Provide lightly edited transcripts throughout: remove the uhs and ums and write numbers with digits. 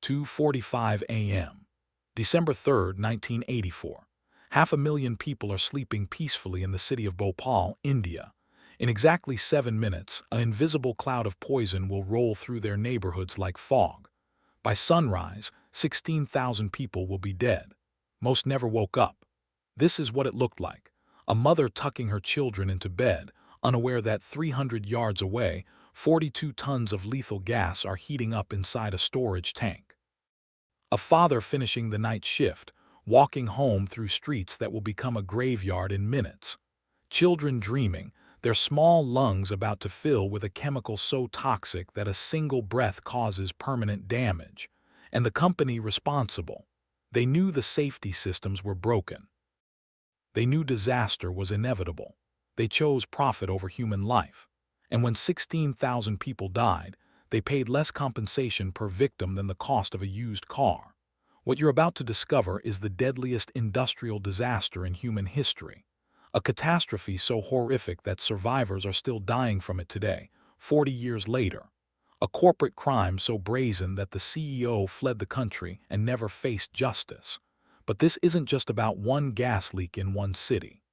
2:45 a.m. December 3, 1984. 500,000 people are sleeping peacefully in the city of Bhopal, India. In exactly 7 minutes, an invisible cloud of poison will roll through their neighborhoods like fog. By sunrise, 16,000 people will be dead. Most never woke up. This is what it looked like. A mother tucking her children into bed, unaware that 300 yards away, 42 tons of lethal gas are heating up inside a storage tank. A father finishing the night shift, walking home through streets that will become a graveyard in minutes. Children dreaming, their small lungs about to fill with a chemical so toxic that a single breath causes permanent damage. And the company responsible. They knew the safety systems were broken. They knew disaster was inevitable. They chose profit over human life. And when 16,000 people died, they paid less compensation per victim than the cost of a used car. What you're about to discover is the deadliest industrial disaster in human history. A catastrophe so horrific that survivors are still dying from it today, 40 years later. A corporate crime so brazen that the CEO fled the country and never faced justice. But this isn't just about one gas leak in one city.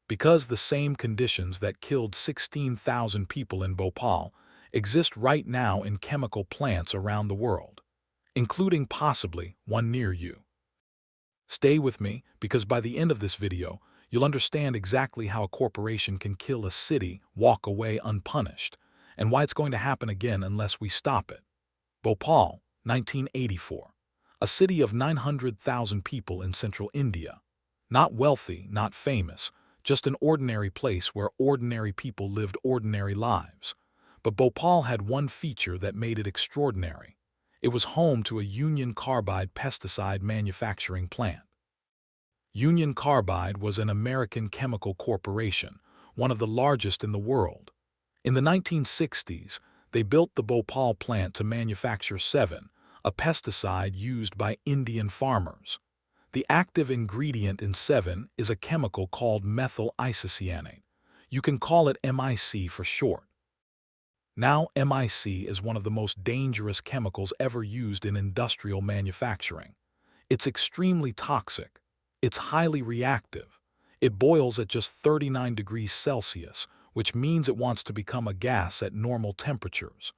Because the same conditions that killed 16,000 people in Bhopal exist right now in chemical plants around the world, including possibly one near you. Stay with me, because by the end of this video, you'll understand exactly how a corporation can kill a city, walk away unpunished, and why it's going to happen again unless we stop it. Bhopal, 1984. A city of 900,000 people in central India. Not wealthy, not famous, just an ordinary place where ordinary people lived ordinary lives. But Bhopal had one feature that made it extraordinary. It was home to a Union Carbide pesticide manufacturing plant. Union Carbide was an American chemical corporation, one of the largest in the world. In the 1960s, they built the Bhopal plant to manufacture 7, a pesticide used by Indian farmers. The active ingredient in 7 is a chemical called methyl isocyanate. You can call it MIC for short. Now, MIC is one of the most dangerous chemicals ever used in industrial manufacturing. It's extremely toxic. It's highly reactive. It boils at just 39 degrees Celsius, which means it wants to become a gas at normal temperatures.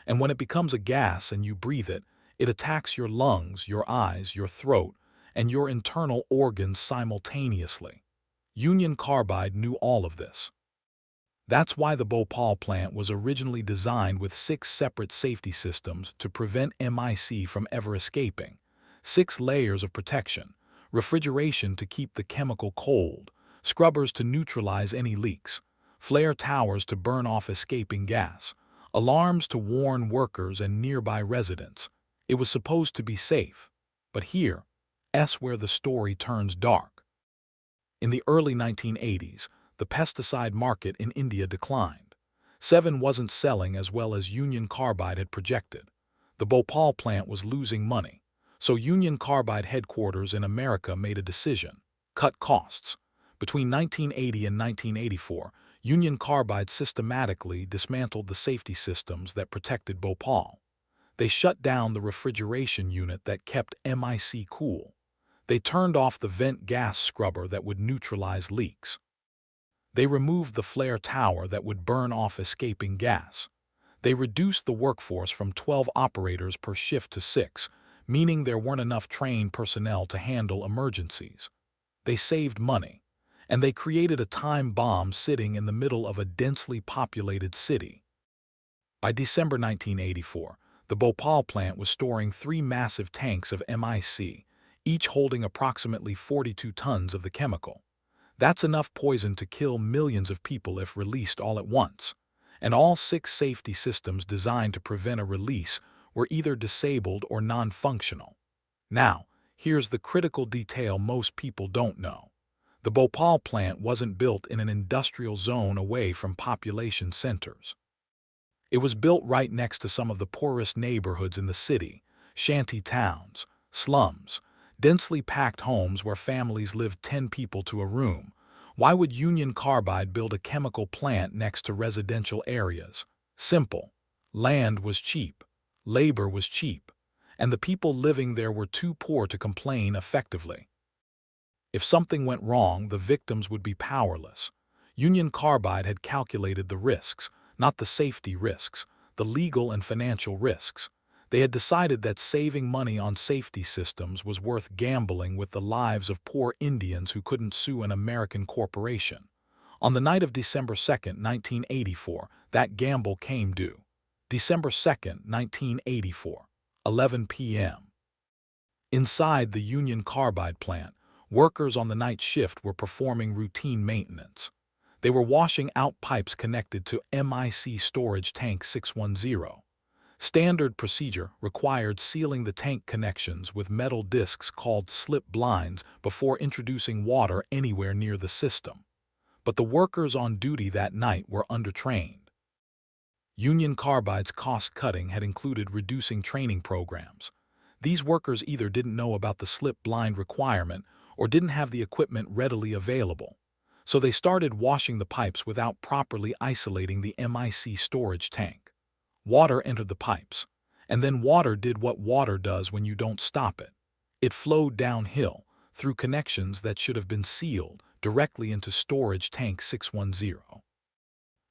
And when it becomes a gas and you breathe it, it attacks your lungs, your eyes, your throat, and your internal organs simultaneously. Union Carbide knew all of this. That's why the Bhopal plant was originally designed with 6 separate safety systems to prevent MIC from ever escaping. 6 layers of protection, refrigeration to keep the chemical cold, scrubbers to neutralize any leaks, flare towers to burn off escaping gas, alarms to warn workers and nearby residents. It was supposed to be safe. But here's where the story turns dark. In the early 1980s, the pesticide market in India declined. 7 wasn't selling as well as Union Carbide had projected. The Bhopal plant was losing money. So Union Carbide headquarters in America made a decision: cut costs. Between 1980 and 1984, Union Carbide systematically dismantled the safety systems that protected Bhopal. They shut down the refrigeration unit that kept MIC cool. They turned off the vent gas scrubber that would neutralize leaks. They removed the flare tower that would burn off escaping gas. They reduced the workforce from 12 operators per shift to 6, meaning there weren't enough trained personnel to handle emergencies. They saved money, and they created a time bomb sitting in the middle of a densely populated city. By December 1984, the Bhopal plant was storing 3 massive tanks of MIC, each holding approximately 42 tons of the chemical. That's enough poison to kill millions of people if released all at once. And all 6 safety systems designed to prevent a release were either disabled or non-functional. Now, here's the critical detail most people don't know. The Bhopal plant wasn't built in an industrial zone away from population centers. It was built right next to some of the poorest neighborhoods in the city, shanty towns, slums, densely packed homes where families lived 10 people to a room. Why would Union Carbide build a chemical plant next to residential areas? Simple. Land was cheap. Labor was cheap. and the people living there were too poor to complain effectively. If something went wrong, the victims would be powerless. Union Carbide had calculated the risks, not the safety risks, the legal and financial risks. They had decided that saving money on safety systems was worth gambling with the lives of poor Indians who couldn't sue an American corporation. On the night of December 2nd, 1984, that gamble came due. December 2nd, 1984, 11 p.m. Inside the Union Carbide plant, workers on the night shift were performing routine maintenance. They were washing out pipes connected to MIC storage tank 610. Standard procedure required sealing the tank connections with metal discs called slip blinds before introducing water anywhere near the system. But the workers on duty that night were undertrained. Union Carbide's cost-cutting had included reducing training programs. These workers either didn't know about the slip blind requirement or didn't have the equipment readily available. So they started washing the pipes without properly isolating the MIC storage tank. Water entered the pipes, and then water did what water does when you don't stop it. It flowed downhill, through connections that should have been sealed, directly into storage tank 610.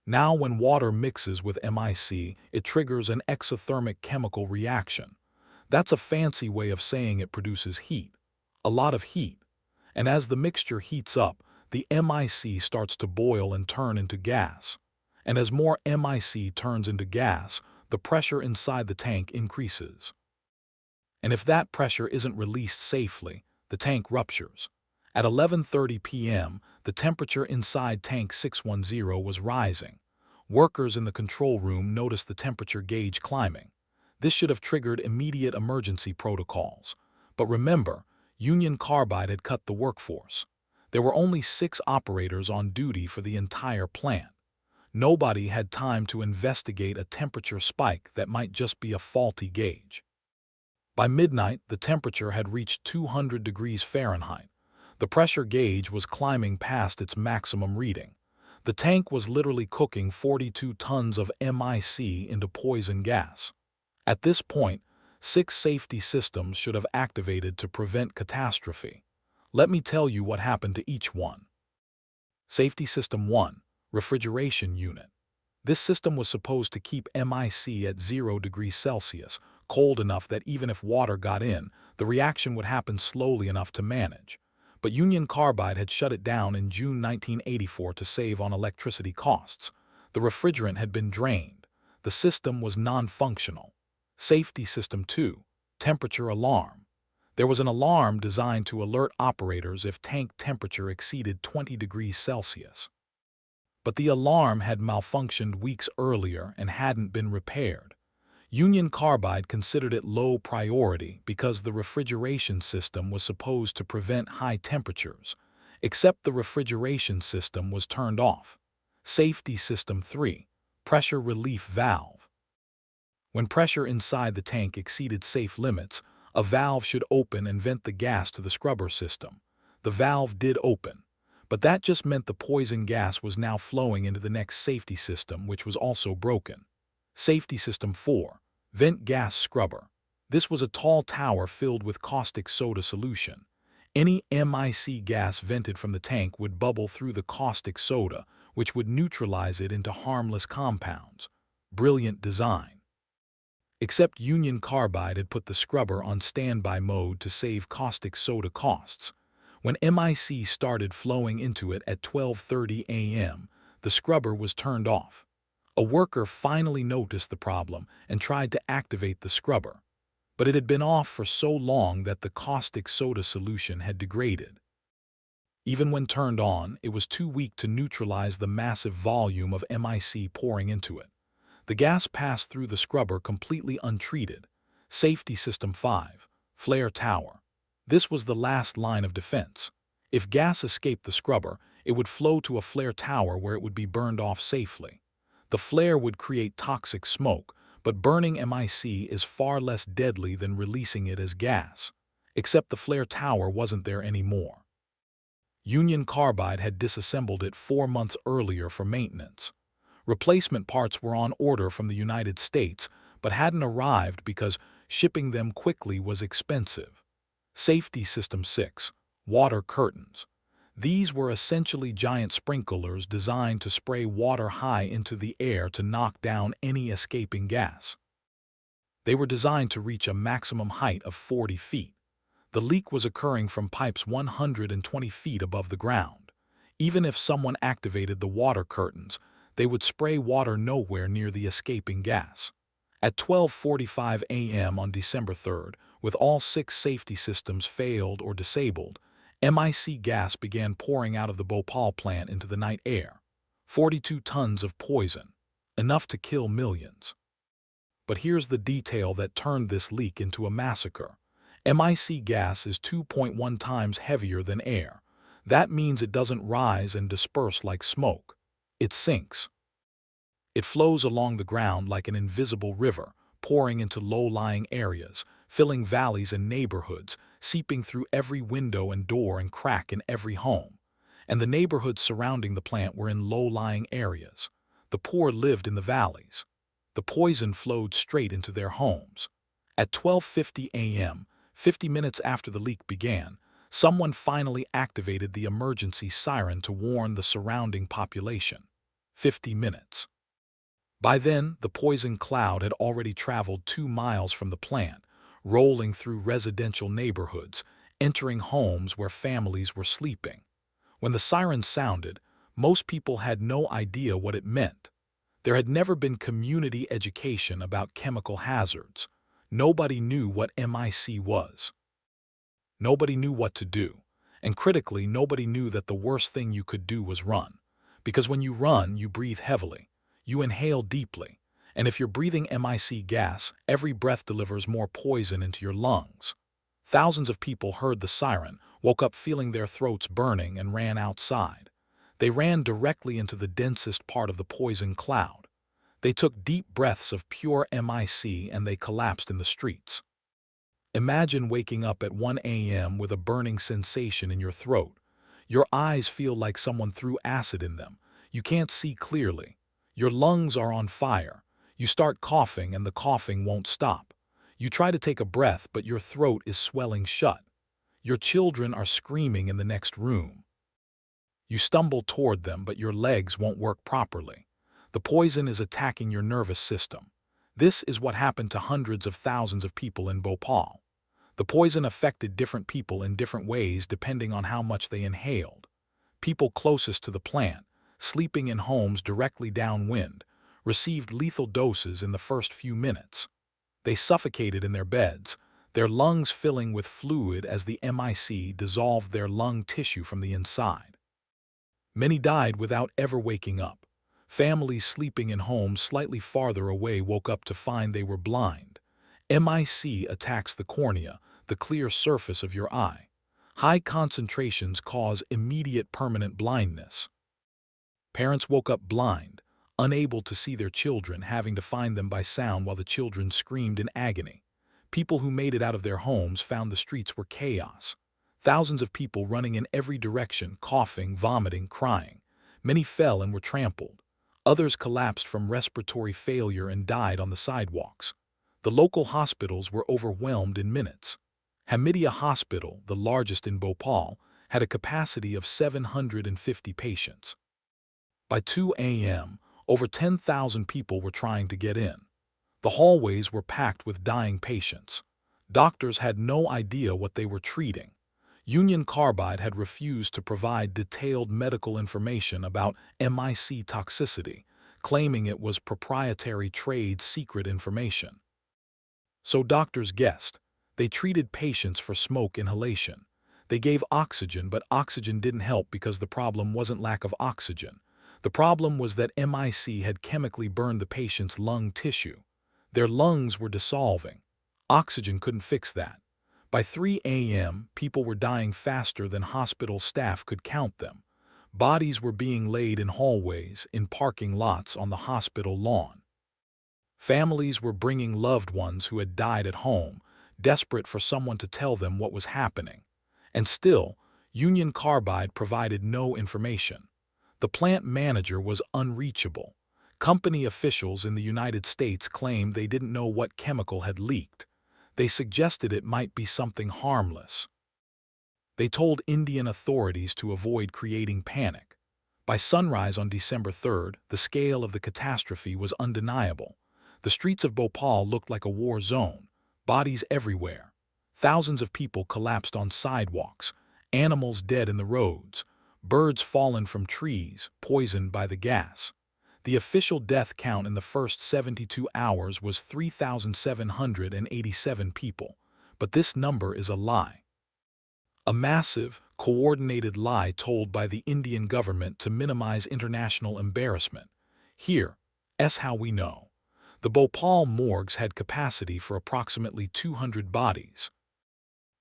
Now when water mixes with MIC, it triggers an exothermic chemical reaction. That's a fancy way of saying it produces heat, a lot of heat. And as the mixture heats up, the MIC starts to boil and turn into gas. And as more MIC turns into gas, the pressure inside the tank increases. And if that pressure isn't released safely, the tank ruptures. At 11:30 p.m., the temperature inside tank 610 was rising. Workers in the control room noticed the temperature gauge climbing. This should have triggered immediate emergency protocols. But remember, Union Carbide had cut the workforce. There were only 6 operators on duty for the entire plant. Nobody had time to investigate a temperature spike that might just be a faulty gauge. By midnight, the temperature had reached 200 degrees Fahrenheit. The pressure gauge was climbing past its maximum reading. The tank was literally cooking 42 tons of MIC into poison gas. At this point, 6 safety systems should have activated to prevent catastrophe. Let me tell you what happened to each one. Safety System 1, Refrigeration Unit. This system was supposed to keep MIC at 0 degrees Celsius, cold enough that even if water got in, the reaction would happen slowly enough to manage. But Union Carbide had shut it down in June 1984 to save on electricity costs. The refrigerant had been drained. The system was non-functional. Safety System 2, Temperature Alarm. There was an alarm designed to alert operators if tank temperature exceeded 20 degrees Celsius. But the alarm had malfunctioned weeks earlier and hadn't been repaired. Union Carbide considered it low priority because the refrigeration system was supposed to prevent high temperatures, except the refrigeration system was turned off. Safety System 3, Pressure Relief Valve. When pressure inside the tank exceeded safe limits, a valve should open and vent the gas to the scrubber system. The valve did open, but that just meant the poison gas was now flowing into the next safety system, which was also broken. Safety System 4, Vent Gas Scrubber. This was a tall tower filled with caustic soda solution. Any MIC gas vented from the tank would bubble through the caustic soda, which would neutralize it into harmless compounds. Brilliant design. Except Union Carbide had put the scrubber on standby mode to save caustic soda costs. When MIC started flowing into it at 12:30 a.m., the scrubber was turned off. A worker finally noticed the problem and tried to activate the scrubber, but it had been off for so long that the caustic soda solution had degraded. Even when turned on, it was too weak to neutralize the massive volume of MIC pouring into it. The gas passed through the scrubber completely untreated. Safety System 5, Flare Tower. This was the last line of defense. If gas escaped the scrubber, it would flow to a flare tower where it would be burned off safely. The flare would create toxic smoke, but burning MIC is far less deadly than releasing it as gas. Except the flare tower wasn't there anymore. Union Carbide had disassembled it 4 months earlier for maintenance. Replacement parts were on order from the United States, but hadn't arrived because Shipping them quickly was expensive. Safety System 6. Water curtains. These were essentially giant sprinklers designed to spray water high into the air to knock down any escaping gas. They were designed to reach a maximum height of 40 feet. The leak was occurring from pipes 120 feet above the ground. Even if someone activated the water curtains, they would spray water nowhere near the escaping gas. At 12:45 a.m. on December 3rd, with all 6 safety systems failed or disabled, MIC gas began pouring out of the Bhopal plant into the night air. 42 tons of poison, enough to kill millions. But here's the detail that turned this leak into a massacre. MIC gas is 2.1 times heavier than air. That means it doesn't rise and disperse like smoke. It sinks. It flows along the ground like an invisible river, pouring into low-lying areas, filling valleys and neighborhoods, seeping through every window and door and crack in every home. And the neighborhoods surrounding the plant were in low-lying areas. The poor lived in the valleys. The poison flowed straight into their homes. At 12:50 a.m., 50 minutes after the leak began, someone finally activated the emergency siren to warn the surrounding population. 50 minutes. By then, the poison cloud had already traveled 2 miles from the plant, rolling through residential neighborhoods, entering homes where families were sleeping. When the siren sounded, most people had no idea what it meant. There had never been community education about chemical hazards. Nobody knew what MIC was. Nobody knew what to do. And critically, nobody knew that the worst thing you could do was run. Because when you run, you breathe heavily. You inhale deeply. And if you're breathing MIC gas, every breath delivers more poison into your lungs. Thousands of people heard the siren, woke up feeling their throats burning, and ran outside. They ran directly into the densest part of the poison cloud. They took deep breaths of pure MIC and they collapsed in the streets. Imagine waking up at 1 a.m. with a burning sensation in your throat. Your eyes feel like someone threw acid in them. You can't see clearly. Your lungs are on fire. You start coughing and the coughing won't stop. You try to take a breath, but your throat is swelling shut. Your children are screaming in the next room. You stumble toward them, but your legs won't work properly. The poison is attacking your nervous system. This is what happened to hundreds of thousands of people in Bhopal. The poison affected different people in different ways depending on how much they inhaled. People closest to the plant, sleeping in homes directly downwind, received lethal doses in the first few minutes. They suffocated in their beds, their lungs filling with fluid as the MIC dissolved their lung tissue from the inside. Many died without ever waking up. Families sleeping in homes slightly farther away woke up to find they were blind. MIC attacks the cornea, the clear surface of your eye. High concentrations cause immediate permanent blindness. Parents woke up blind, unable to see their children, having to find them by sound while the children screamed in agony. People who made it out of their homes found the streets were chaos. Thousands of people running in every direction, coughing, vomiting, crying. Many fell and were trampled. Others collapsed from respiratory failure and died on the sidewalks. The local hospitals were overwhelmed in minutes. Hamidia Hospital, the largest in Bhopal, had a capacity of 750 patients. By 2 a.m., over 10,000 people were trying to get in. The hallways were packed with dying patients. Doctors had no idea what they were treating. Union Carbide had refused to provide detailed medical information about MIC toxicity, claiming it was proprietary trade secret information. So doctors guessed. They treated patients for smoke inhalation. They gave oxygen, but oxygen didn't help because the problem wasn't lack of oxygen. The problem was that MIC had chemically burned the patient's lung tissue. Their lungs were dissolving. Oxygen couldn't fix that. By 3 a.m., people were dying faster than hospital staff could count them. Bodies were being laid in hallways, in parking lots, on the hospital lawn. Families were bringing loved ones who had died at home, desperate for someone to tell them what was happening. And still, Union Carbide provided no information. The plant manager was unreachable. Company officials in the United States claimed they didn't know what chemical had leaked. They suggested it might be something harmless. They told Indian authorities to avoid creating panic. By sunrise on December 3rd, the scale of the catastrophe was undeniable. The streets of Bhopal looked like a war zone, bodies everywhere. Thousands of people collapsed on sidewalks, animals dead in the roads, birds fallen from trees, poisoned by the gas. The official death count in the first 72 hours was 3,787 people, but this number is a lie. A massive, coordinated lie told by the Indian government to minimize international embarrassment. Here's how we know. The Bhopal morgues had capacity for approximately 200 bodies.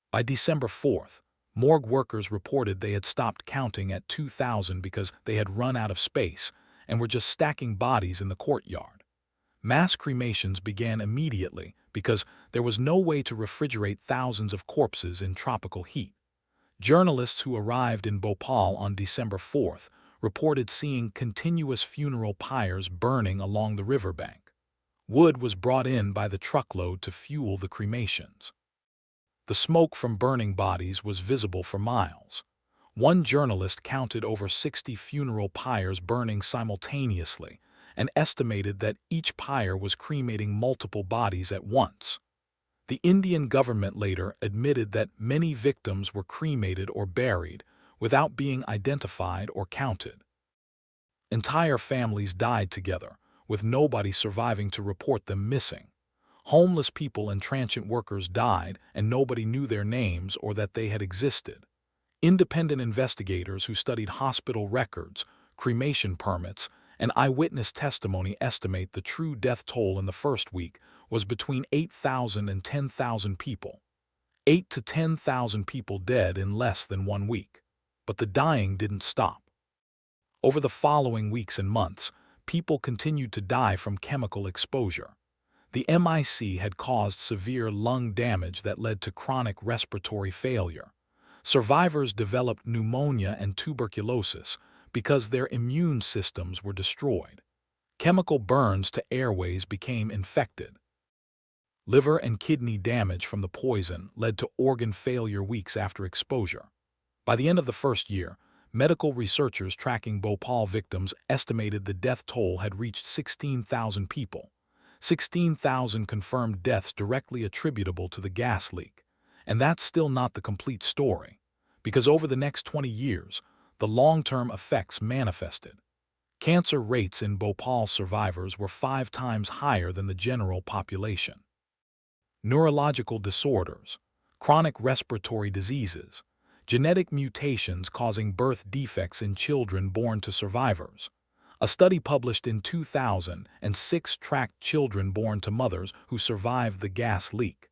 By December 4th, morgue workers reported they had stopped counting at 2,000 because they had run out of space and were just stacking bodies in the courtyard. Mass cremations began immediately because there was no way to refrigerate thousands of corpses in tropical heat. Journalists who arrived in Bhopal on December 4th reported seeing continuous funeral pyres burning along the riverbank. Wood was brought in by the truckload to fuel the cremations. The smoke from burning bodies was visible for miles. One journalist counted over 60 funeral pyres burning simultaneously and estimated that each pyre was cremating multiple bodies at once. The Indian government later admitted that many victims were cremated or buried without being identified or counted. Entire families died together, with nobody surviving to report them missing. Homeless people and transient workers died, and nobody knew their names or that they had existed. Independent investigators who studied hospital records, cremation permits, and eyewitness testimony estimate the true death toll in the first week was between 8,000 and 10,000 people. 8 to 10,000 people dead in less than 1 week. But the dying didn't stop. Over the following weeks and months, people continued to die from chemical exposure. The MIC had caused severe lung damage that led to chronic respiratory failure. Survivors developed pneumonia and tuberculosis because their immune systems were destroyed. Chemical burns to airways became infected. Liver and kidney damage from the poison led to organ failure weeks after exposure. By the end of the first year, medical researchers tracking Bhopal victims estimated the death toll had reached 16,000 people. 16,000 confirmed deaths directly attributable to the gas leak. And that's still not the complete story, because over the next 20 years, the long-term effects manifested. Cancer rates in Bhopal survivors were 5 times higher than the general population. Neurological disorders, chronic respiratory diseases, genetic mutations causing birth defects in children born to survivors. A study published in 2006 tracked children born to mothers who survived the gas leak.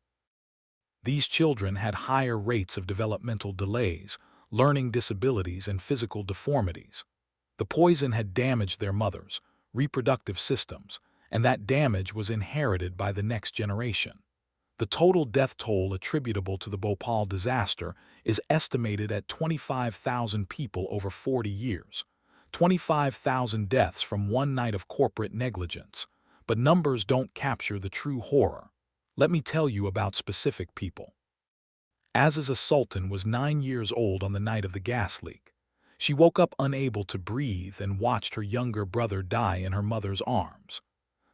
These children had higher rates of developmental delays, learning disabilities, and physical deformities. The poison had damaged their mothers' reproductive systems, and that damage was inherited by the next generation. The total death toll attributable to the Bhopal disaster is estimated at 25,000 people over 40 years. 25,000 deaths from one night of corporate negligence. But numbers don't capture the true horror. Let me tell you about specific people. Aziza Sultan was 9 years old on the night of the gas leak. She woke up unable to breathe and watched her younger brother die in her mother's arms.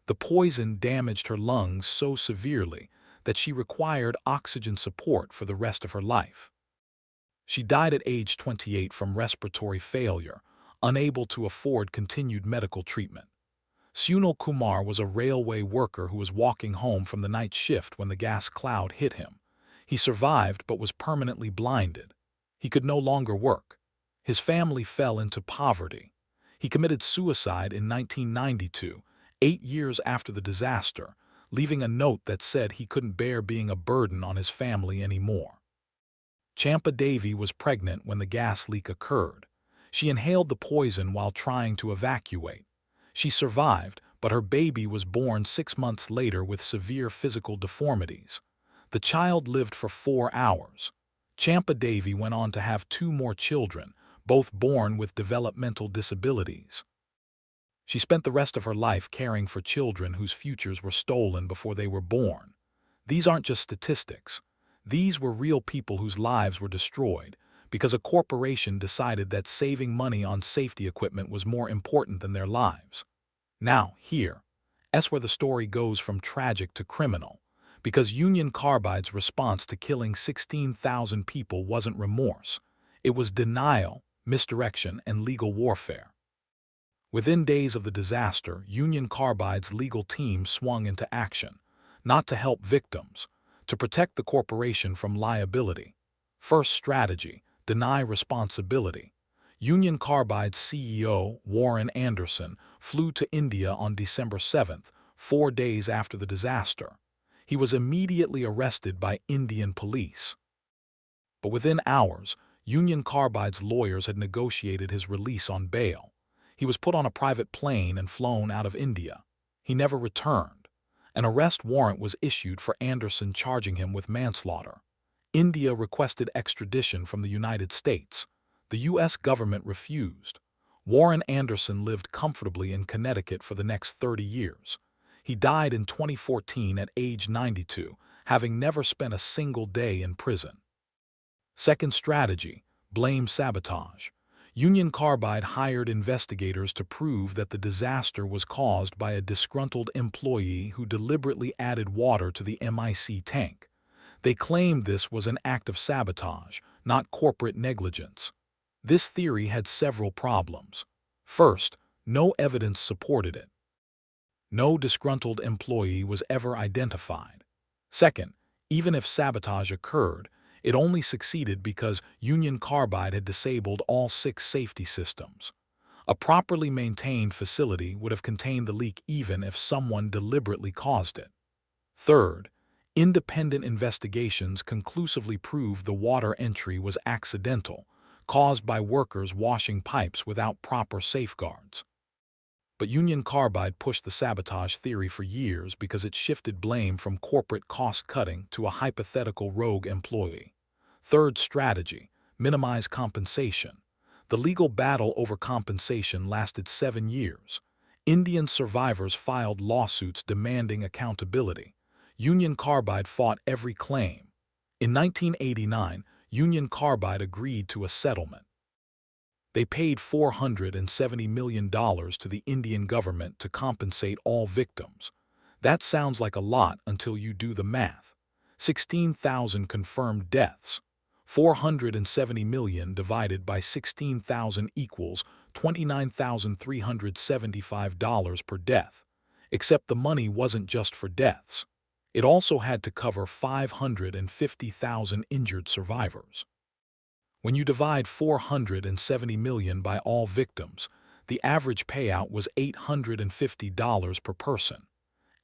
The poison damaged her lungs so severely that she required oxygen support for the rest of her life. She died at age 28 from respiratory failure, unable to afford continued medical treatment. Sunil Kumar was a railway worker who was walking home from the night shift when the gas cloud hit him. He survived but was permanently blinded. He could no longer work. His family fell into poverty. He committed suicide in 1992, 8 years after the disaster, leaving a note that said he couldn't bear being a burden on his family anymore. Champa Devi was pregnant when the gas leak occurred. She inhaled the poison while trying to evacuate. She survived, but her baby was born 6 months later with severe physical deformities. The child lived for 4 hours. Champa Devi went on to have 2 more children, both born with developmental disabilities. She spent the rest of her life caring for children whose futures were stolen before they were born. These aren't just statistics. These were real people whose lives were destroyed because a corporation decided that saving money on safety equipment was more important than their lives. Now, here's where the story goes from tragic to criminal, because Union Carbide's response to killing 16,000 people wasn't remorse. It was denial, misdirection, and legal warfare. Within days of the disaster, Union Carbide's legal team swung into action, not to help victims, to protect the corporation from liability. First strategy: deny responsibility. Union Carbide's CEO, Warren Anderson, flew to India on December 7th, 4 days after the disaster. He was immediately arrested by Indian police. But within hours, Union Carbide's lawyers had negotiated his release on bail. He was put on a private plane and flown out of India. He never returned. An arrest warrant was issued for Anderson, charging him with manslaughter. India requested extradition from the United States. The U.S. government refused. Warren Anderson lived comfortably in Connecticut for the next 30 years. He died in 2014 at age 92, having never spent a single day in prison. Second strategy: blame sabotage. Union Carbide hired investigators to prove that the disaster was caused by a disgruntled employee who deliberately added water to the MIC tank. They claimed this was an act of sabotage, not corporate negligence. This theory had several problems. First, no evidence supported it. No disgruntled employee was ever identified. Second, even if sabotage occurred, it only succeeded because Union Carbide had disabled all 6 safety systems. A properly maintained facility would have contained the leak even if someone deliberately caused it. Third, independent investigations conclusively proved the water entry was accidental, caused by workers washing pipes without proper safeguards. But Union Carbide pushed the sabotage theory for years because it shifted blame from corporate cost-cutting to a hypothetical rogue employee. Third strategy: minimize compensation. The legal battle over compensation lasted 7 years. Indian survivors filed lawsuits demanding accountability. Union Carbide fought every claim. In 1989, Union Carbide agreed to a settlement. They paid $470 million to the Indian government to compensate all victims. That sounds like a lot until you do the math. 16,000 confirmed deaths. 470 million divided by 16,000 equals $29,375 per death. Except the money wasn't just for deaths. It also had to cover 550,000 injured survivors. When you divide 470 million by all victims, the average payout was $850 per person.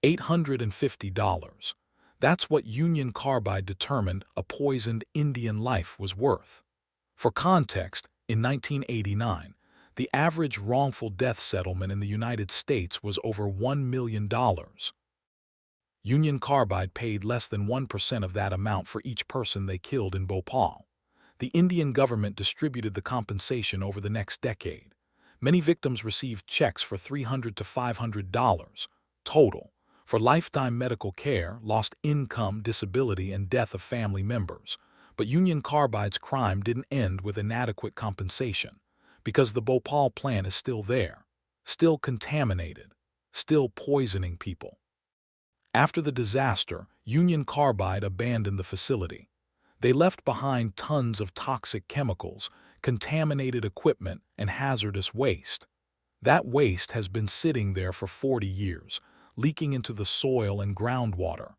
$850. That's what Union Carbide determined a poisoned Indian life was worth. For context, in 1989, the average wrongful death settlement in the United States was over $1 million. Union Carbide paid less than 1% of that amount for each person they killed in Bhopal. The Indian government distributed the compensation over the next decade. Many victims received checks for $300 to $500 total for lifetime medical care, lost income, disability, and death of family members. But Union Carbide's crime didn't end with inadequate compensation, because the Bhopal plant is still there, still contaminated, still poisoning people. After the disaster, Union Carbide abandoned the facility. They left behind tons of toxic chemicals, contaminated equipment, and hazardous waste. That waste has been sitting there for 40 years, leaking into the soil and groundwater.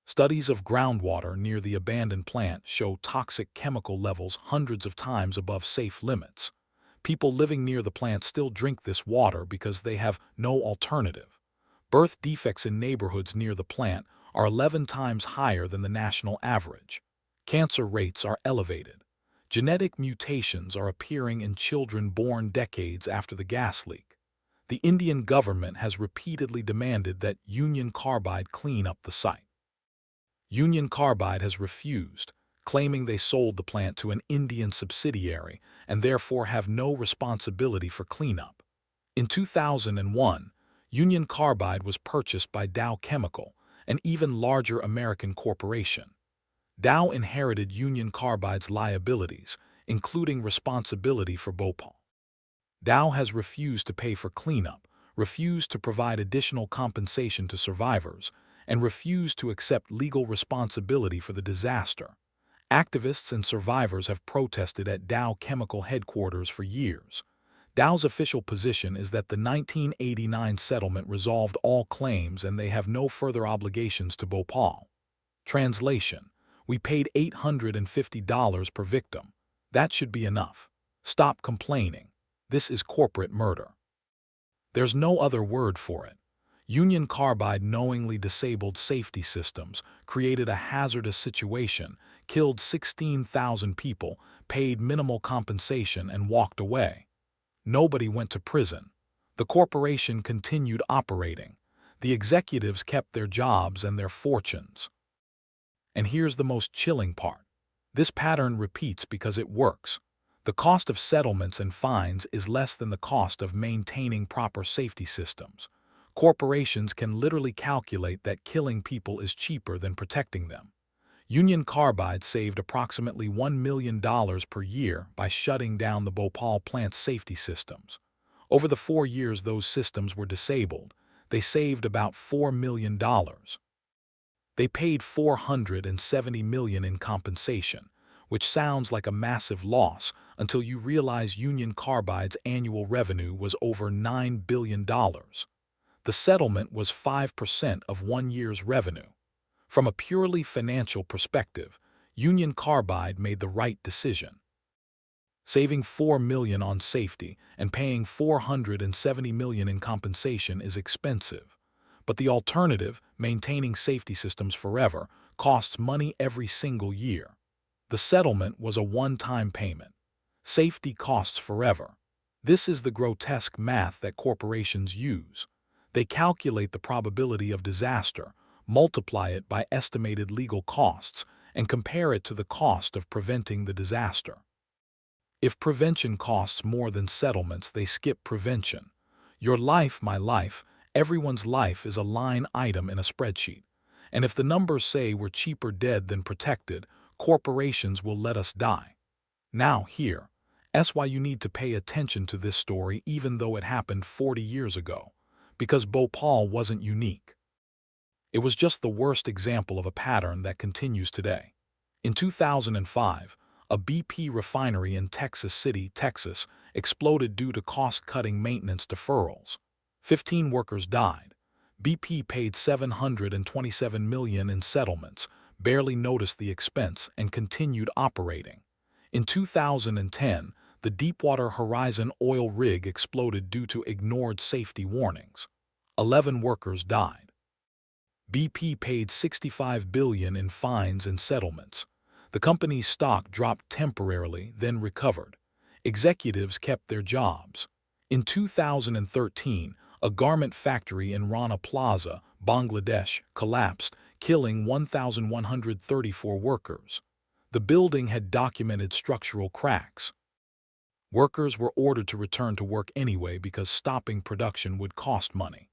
Studies of groundwater near the abandoned plant show toxic chemical levels hundreds of times above safe limits. People living near the plant still drink this water because they have no alternative. Birth defects in neighborhoods near the plant are 11 times higher than the national average. Cancer rates are elevated. Genetic mutations are appearing in children born decades after the gas leak. The Indian government has repeatedly demanded that Union Carbide clean up the site. Union Carbide has refused, claiming they sold the plant to an Indian subsidiary and therefore have no responsibility for cleanup. In 2001, Union Carbide was purchased by Dow Chemical, an even larger American corporation. Dow inherited Union Carbide's liabilities, including responsibility for Bhopal. Dow has refused to pay for cleanup, refused to provide additional compensation to survivors, and refused to accept legal responsibility for the disaster. Activists and survivors have protested at Dow Chemical headquarters for years. Dow's official position is that the 1989 settlement resolved all claims and they have no further obligations to Bhopal. Translation: we paid $850 per victim. That should be enough. Stop complaining. This is corporate murder. There's no other word for it. Union Carbide knowingly disabled safety systems, created a hazardous situation, killed 16,000 people, paid minimal compensation, and walked away. Nobody went to prison. The corporation continued operating. The executives kept their jobs and their fortunes. And here's the most chilling part. This pattern repeats because it works. The cost of settlements and fines is less than the cost of maintaining proper safety systems. Corporations can literally calculate that killing people is cheaper than protecting them. Union Carbide saved approximately $1 million per year by shutting down the Bhopal plant's safety systems. Over the 4 years those systems were disabled, they saved about $4 million. They paid $470 million in compensation, which sounds like a massive loss until you realize Union Carbide's annual revenue was over $9 billion. The settlement was 5% of 1 year's revenue. From a purely financial perspective, Union Carbide made the right decision. Saving $4 million on safety and paying $470 million in compensation is expensive. But the alternative, maintaining safety systems forever, costs money every single year. The settlement was a one-time payment. Safety costs forever. This is the grotesque math that corporations use. They calculate the probability of disaster, multiply it by estimated legal costs, and compare it to the cost of preventing the disaster. If prevention costs more than settlements, they skip prevention. Your life, my life, everyone's life is a line item in a spreadsheet. And if the numbers say we're cheaper dead than protected, corporations will let us die. Now that's why you need to pay attention to this story even though it happened 40 years ago. Because Bhopal wasn't unique. It was just the worst example of a pattern that continues today. In 2005, a BP refinery in Texas City, Texas, exploded due to cost-cutting maintenance deferrals. 15 workers died. BP paid $727 million in settlements, barely noticed the expense, and continued operating. In 2010, the Deepwater Horizon oil rig exploded due to ignored safety warnings. 11 workers died. BP paid $65 billion in fines and settlements. The company's stock dropped temporarily, then recovered. Executives kept their jobs. In 2013, a garment factory in Rana Plaza, Bangladesh, collapsed, killing 1,134 workers. The building had documented structural cracks. Workers were ordered to return to work anyway because stopping production would cost money.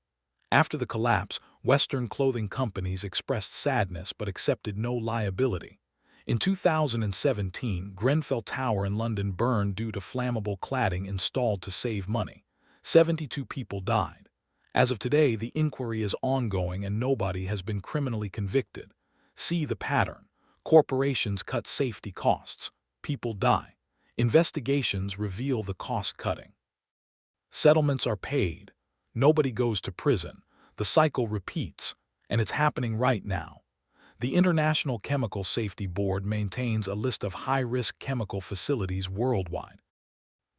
After the collapse, Western clothing companies expressed sadness but accepted no liability. In 2017, Grenfell Tower in London burned due to flammable cladding installed to save money. 72 people died. As of today, the inquiry is ongoing and nobody has been criminally convicted. See the pattern. Corporations cut safety costs. People die. Investigations reveal the cost cutting. Settlements are paid. Nobody goes to prison. The cycle repeats, and it's happening right now. The International Chemical Safety Board maintains a list of high-risk chemical facilities worldwide.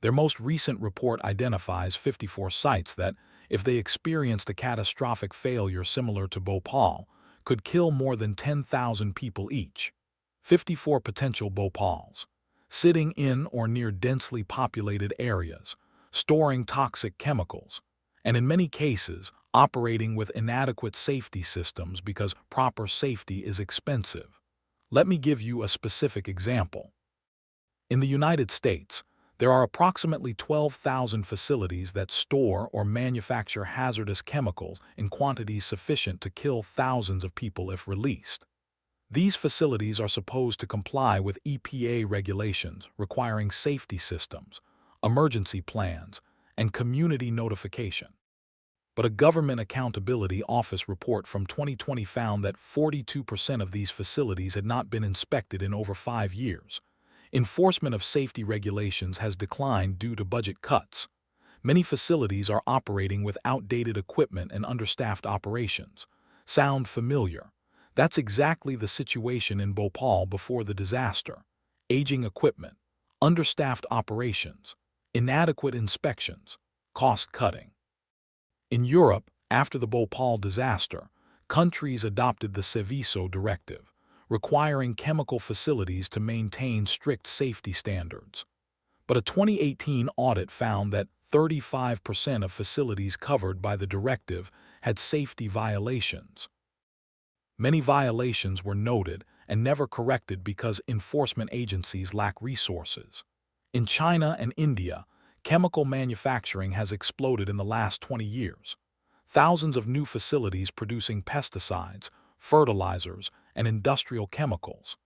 Their most recent report identifies 54 sites that, if they experienced a catastrophic failure similar to Bhopal, could kill more than 10,000 people each. 54 potential Bhopals, sitting in or near densely populated areas, storing toxic chemicals, and in many cases, operating with inadequate safety systems because proper safety is expensive. Let me give you a specific example. In the United States, There are approximately 12,000 facilities that store or manufacture hazardous chemicals in quantities sufficient to kill thousands of people if released. These facilities are supposed to comply with EPA regulations requiring safety systems, emergency plans, and community notification. But a Government Accountability Office report from 2020 found that 42% of these facilities had not been inspected in over 5 years. Enforcement of safety regulations has declined due to budget cuts. Many facilities are operating with outdated equipment and understaffed operations. Sound familiar? That's exactly the situation in Bhopal before the disaster. Aging equipment, understaffed operations, inadequate inspections, cost cutting. In Europe, after the Bhopal disaster, countries adopted the Seveso Directive, requiring chemical facilities to maintain strict safety standards. But a 2018 audit found that 35% of facilities covered by the directive had safety violations. Many violations were noted and never corrected because enforcement agencies lack resources. In China and India, chemical manufacturing has exploded in the last 20 years. Thousands of new facilities producing pesticides, fertilizers, and industrial chemicals.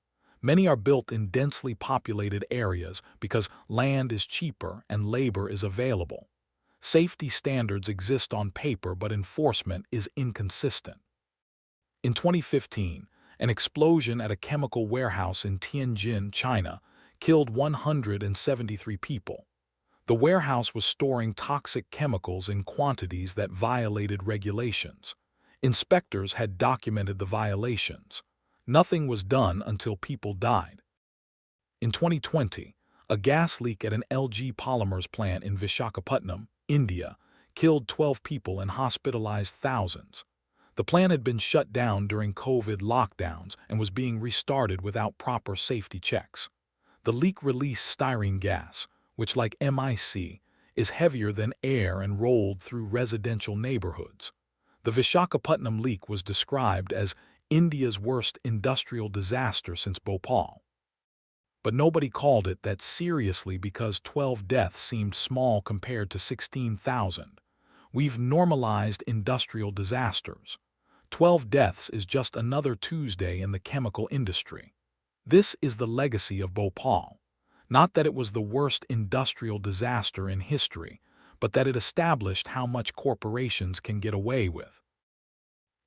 Many are built in densely populated areas because land is cheaper and labor is available. Safety standards exist on paper, but enforcement is inconsistent. In 2015, an explosion at a chemical warehouse in Tianjin, China, killed 173 people. The warehouse was storing toxic chemicals in quantities that violated regulations. Inspectors had documented the violations. Nothing was done until people died. In 2020, a gas leak at an LG Polymers plant in Visakhapatnam, India, killed 12 people and hospitalized thousands. The plant had been shut down during COVID lockdowns and was being restarted without proper safety checks. The leak released styrene gas, which, like MIC, is heavier than air and rolled through residential neighborhoods. The Visakhapatnam leak was described as India's worst industrial disaster since Bhopal. But nobody called it that seriously because 12 deaths seemed small compared to 16,000. We've normalized industrial disasters. 12 deaths is just another Tuesday in the chemical industry. This is the legacy of Bhopal. Not that it was the worst industrial disaster in history, but that it established how much corporations can get away with.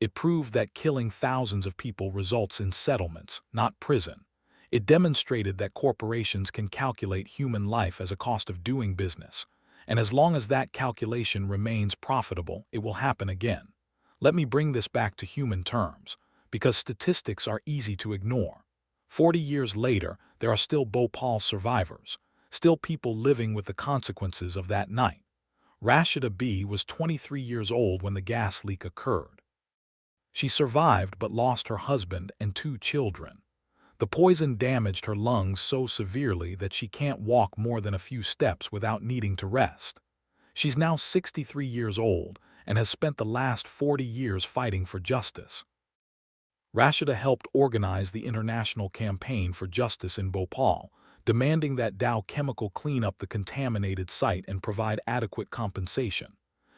It proved that killing thousands of people results in settlements, not prison. It demonstrated that corporations can calculate human life as a cost of doing business, and as long as that calculation remains profitable, it will happen again. Let me bring this back to human terms, because statistics are easy to ignore. 40 years later, there are still Bhopal survivors, still people living with the consequences of that night. Rashida B. was 23 years old when the gas leak occurred. She survived but lost her husband and 2 children. The poison damaged her lungs so severely that she can't walk more than a few steps without needing to rest. She's now 63 years old and has spent the last 40 years fighting for justice. Rashida helped organize the international campaign for justice in Bhopal, demanding that Dow Chemical clean up the contaminated site and provide adequate compensation.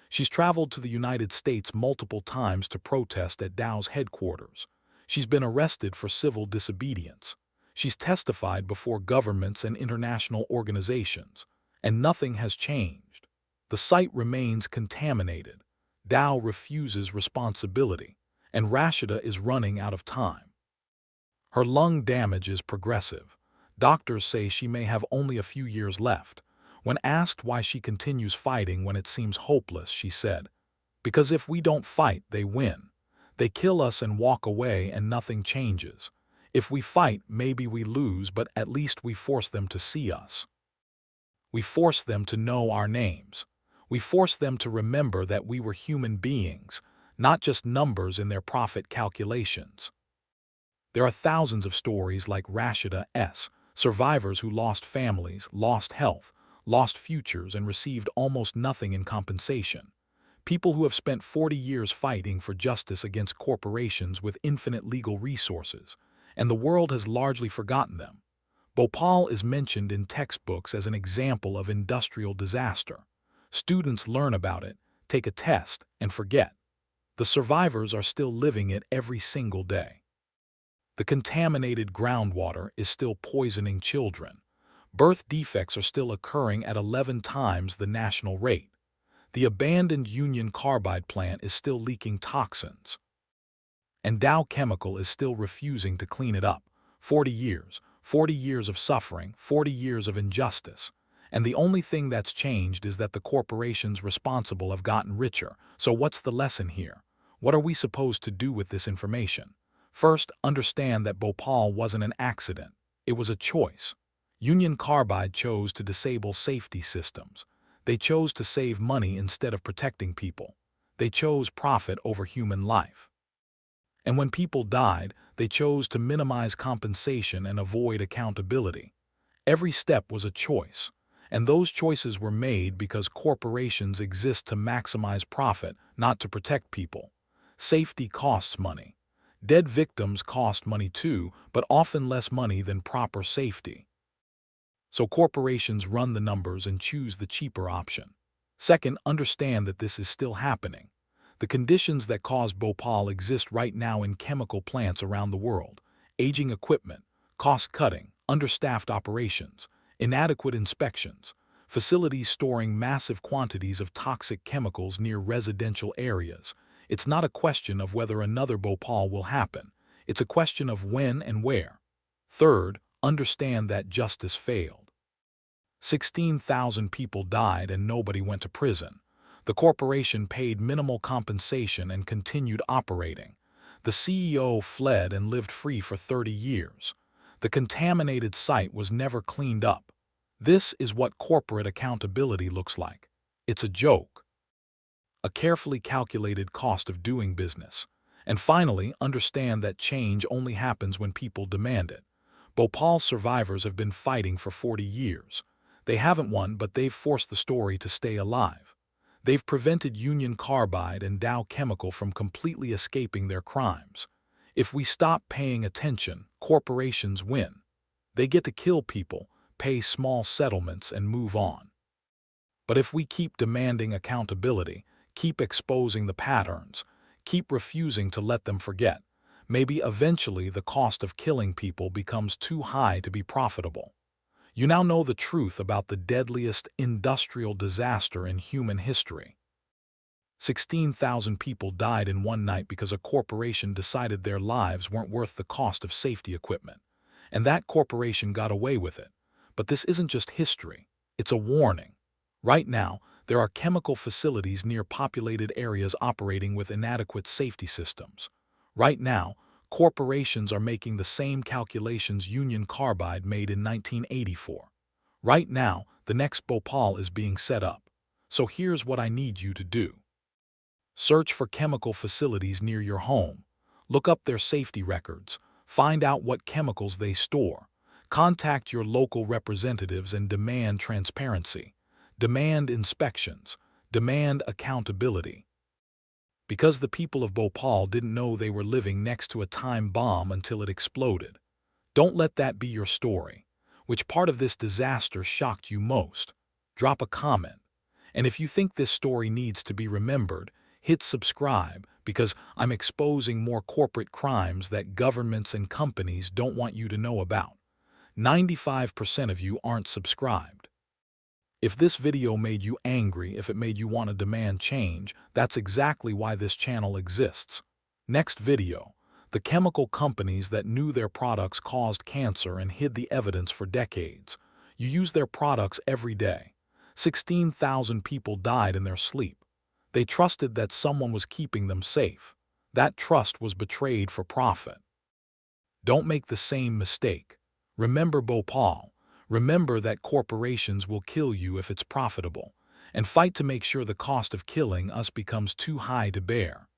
She's traveled to the United States multiple times to protest at Dow's headquarters. She's been arrested for civil disobedience. She's testified before governments and international organizations, and nothing has changed. The site remains contaminated. Dow refuses responsibility, and Rashida is running out of time. Her lung damage is progressive. Doctors say she may have only a few years left. When asked why she continues fighting when it seems hopeless, she said, "Because if we don't fight, they win. They kill us and walk away and nothing changes. If we fight, maybe we lose, but at least we force them to see us. We force them to know our names. We force them to remember that we were human beings, not just numbers in their profit calculations." There are thousands of stories like Rashida S., survivors who lost families, lost health, lost futures, and received almost nothing in compensation. People who have spent 40 years fighting for justice against corporations with infinite legal resources, and the world has largely forgotten them. Bhopal is mentioned in textbooks as an example of industrial disaster. Students learn about it, take a test, and forget. The survivors are still living it every single day. The contaminated groundwater is still poisoning children. Birth defects are still occurring at 11 times the national rate. The abandoned Union Carbide plant is still leaking toxins. And Dow Chemical is still refusing to clean it up. 40 years of suffering, 40 years of injustice. And the only thing that's changed is that the corporations responsible have gotten richer. So what's the lesson here? What are we supposed to do with this information? First, understand that Bhopal wasn't an accident. It was a choice. Union Carbide chose to disable safety systems. They chose to save money instead of protecting people. They chose profit over human life. And when people died, they chose to minimize compensation and avoid accountability. Every step was a choice, and those choices were made because corporations exist to maximize profit, not to protect people. Safety costs money. Dead victims cost money too, but often less money than proper safety. So corporations run the numbers and choose the cheaper option. Second, understand that this is still happening. The conditions that caused Bhopal exist right now in chemical plants around the world. Aging equipment, cost-cutting, understaffed operations, inadequate inspections, facilities storing massive quantities of toxic chemicals near residential areas. It's not a question of whether another Bhopal will happen. It's a question of when and where. Third, understand that justice failed. 16,000 people died and nobody went to prison. The corporation paid minimal compensation and continued operating. The CEO fled and lived free for 30 years. The contaminated site was never cleaned up. This is what corporate accountability looks like. It's a joke. A carefully calculated cost of doing business. And finally, understand that change only happens when people demand it. Bhopal's survivors have been fighting for 40 years. They haven't won, but they've forced the story to stay alive. They've prevented Union Carbide and Dow Chemical from completely escaping their crimes. If we stop paying attention, corporations win. They get to kill people, pay small settlements, and move on. But if we keep demanding accountability, keep exposing the patterns, keep refusing to let them forget, maybe eventually the cost of killing people becomes too high to be profitable. You now know the truth about the deadliest industrial disaster in human history. 16,000 people died in one night because a corporation decided their lives weren't worth the cost of safety equipment. And that corporation got away with it. But this isn't just history, it's a warning. Right now, there are chemical facilities near populated areas operating with inadequate safety systems. Right now, corporations are making the same calculations Union Carbide made in 1984. Right now, the next Bhopal is being set up. So here's what I need you to do. Search for chemical facilities near your home. Look up their safety records. Find out what chemicals they store. Contact your local representatives and demand transparency. Demand inspections. Demand accountability. Because the people of Bhopal didn't know they were living next to a time bomb until it exploded. Don't let that be your story. Which part of this disaster shocked you most? Drop a comment. And if you think this story needs to be remembered, hit subscribe because I'm exposing more corporate crimes that governments and companies don't want you to know about. 95% of you aren't subscribed. If this video made you angry, if it made you want to demand change, that's exactly why this channel exists. Next video, the chemical companies that knew their products caused cancer and hid the evidence for decades. You use their products every day. 16,000 people died in their sleep. They trusted that someone was keeping them safe. That trust was betrayed for profit. Don't make the same mistake. Remember Bhopal. Remember that corporations will kill you if it's profitable, and fight to make sure the cost of killing us becomes too high to bear.